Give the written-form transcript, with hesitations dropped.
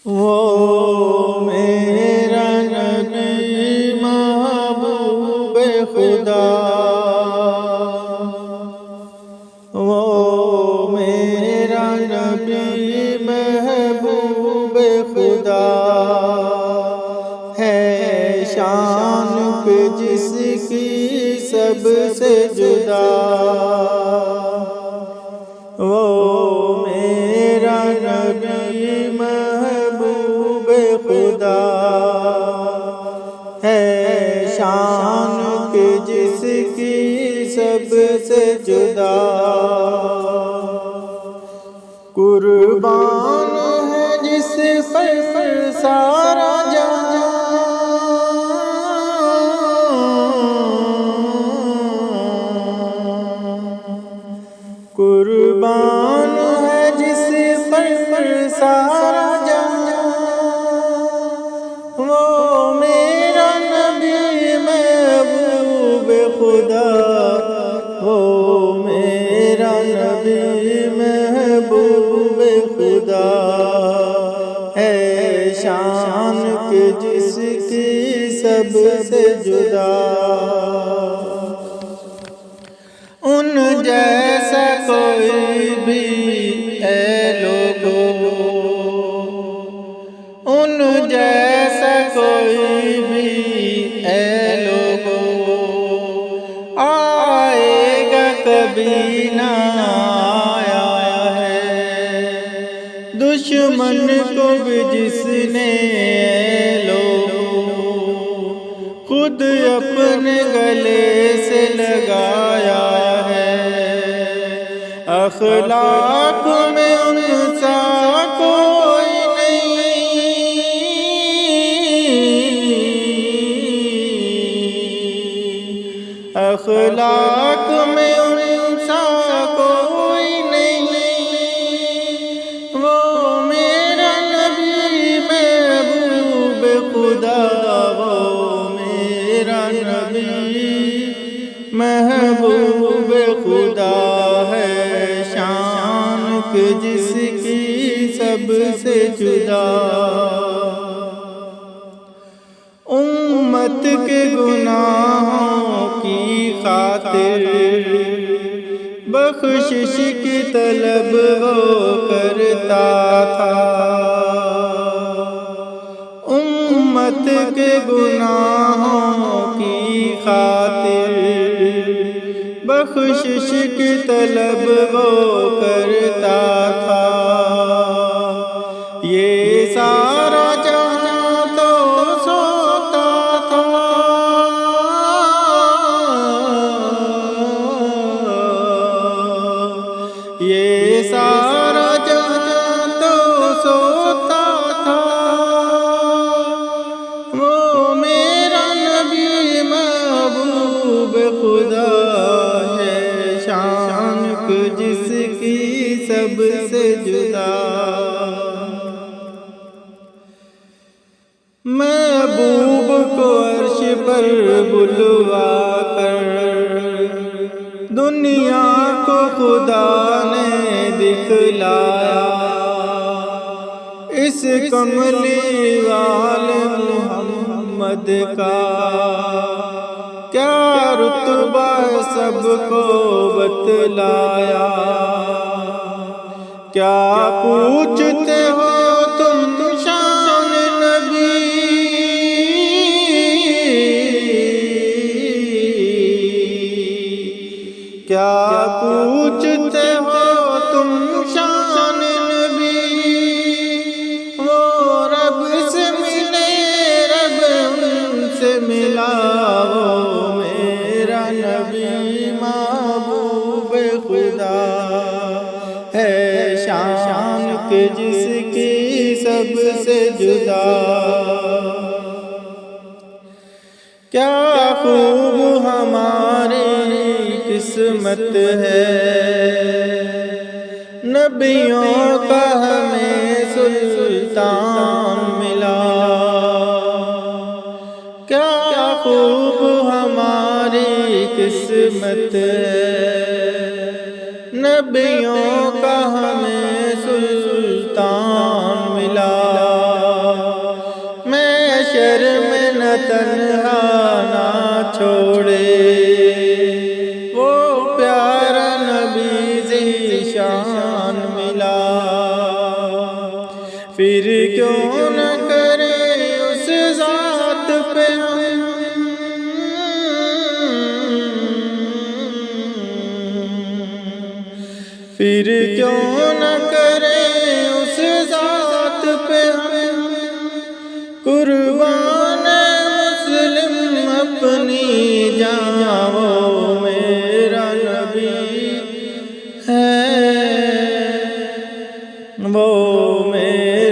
وہ میرا نبی محبوب خدا، وہ میرا نبی محبوب خدا ہے، شان پہ جس کی سب سے جدا۔ وہ میرا نبی محبوب خدا ہے، شان کے جس کی سب سے جدا۔ قربان ہے جس پر سارا جہاں، قربان ہے جس پر سارا جہاں، وہ میرا نبی محبوب خدا، وہ میرا نبی محبوب خدا ہے، شان کے جس کی سب سے جدا۔ ان جیسا کوئی بھی اے لوگو، ان جیسا کوئی بھی اے لوگو، آئے گا کبھی نہ آیا ہے، دشمن کو بھی جس نے اے لوگو خود اپنے گلے سے لگایا ہے، اخلاق میں ان سا کوئی نہیں، اخلاق میں ان سا کوئی نہیں، وہ میرا نبی محبوب خدا، وہ میرا نبی محبوب خدا ہے، شان کے جس کی سب سے جدا۔ امت کے گناہوں کی خاطر بخشش کی طلب وہ کرتا تھا، امت کے گناہوں کی خاطر بخشش کی طلب وہ کرتا تھا، یہ سارا جہاں تو سوتا تھا، یہ سارا جہاں تو سوتا تھا، وہ میرا نبی محبوب خدا ہے، شان جس کی سب سے جدا۔ محبوب کو عرش پر بلوا کر دنیا کو خدا نے دکھلایا، اس کملی والے محمد کا کیا رتبہ سب کو بتلایا، کیا پوچھتے ہو تم شان نبی، کیا پوچھتے ہو تم شان نبی، وہ رب سے ملے رب ان سے ملا، وہ میرا نبی محبوب خدا ہے، شان کے جس کی سب سے جدا۔ کیا خوب ہماری قسمت ہے، نبیوں کا ہمیں سلطان ملا، کیا خوب ہماری قسمت ہے، نبیوں کا ہمیں سلطان ملا۔ تنہا نہ چھوڑے، وہ پیارا نبی ذیشان ملا، پھر کیوں نہ کرے اس ذات پہ پھر کیوں نہ کرے اس ذات پہ قربان مسلم اپنی جان، وہ میرا نبی ہے، وہ میرا